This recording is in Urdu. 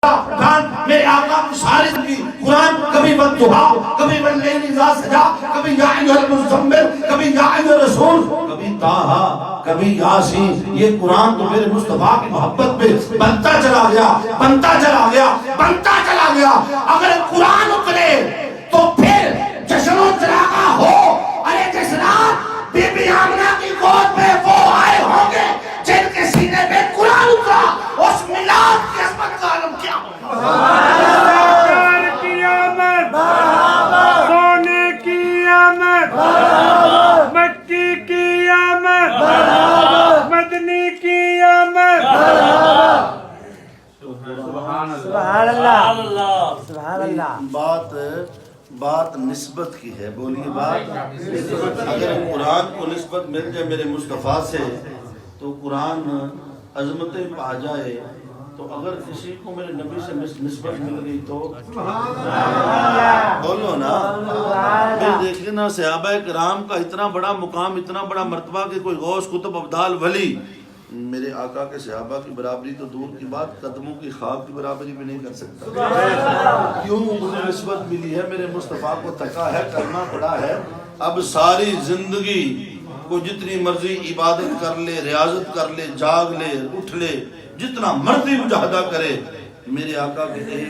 میرے آقا کی ساری زندگی قرآن، کبھی والضحیٰ، کبھی واللیل اذا سجا، کبھی یا ایھا المزمل، کبھی یا ایھا الرسول، کبھی طٰہٰ، کبھی یاسین. یہ قرآن تو میرے مصطفیٰ کی محبت میں بنتا چلا گیا، بنتا چلا گیا، بنتا چلا گیا. اگر قرآن اترے تو پھر جشن و چراغاں ہو. ارے جس رات بی بی آمنہ کی گود میں وہ آئے ہوں گے جن کے سینے میں قرآن اترا، اس میلاد کی عظمت کا عالم کیا ہوگا؟ کی آمد، سونے کی آمد، مکی کی آمد، مدنی کی آمد. سبحان اللہ، سبحان اللہ. بات نسبت کی ہے. بولیے بات. اگر قرآن کو نسبت مل جائے میرے مصطفیٰ سے تو قرآن عظمتیں پا جائے. تو اگر کسی کو میرے نبی سے نسبت مل گئی تو بولو نا. پھر دیکھیں نا صحابہ کرام کا اتنا بڑا مقام، اتنا بڑا مرتبہ کہ کوئی غوث قطب ابدال ولی میرے آقا کے صحابہ کی برابری تو دور کی بات، قدموں کی خواب کی برابری بھی نہیں کر سکتا. کیوں مجھے نسبت ملی ہے؟ میرے مصطفیٰ کو تکا ہے، کرنا پڑا ہے. اب ساری زندگی کو جتنی مرضی عبادت کر لے، ریاضت کر لے، جاگ لے، اٹھ لے، جتنا مرضی مجاہدہ کرے، میرے آقا کے ایک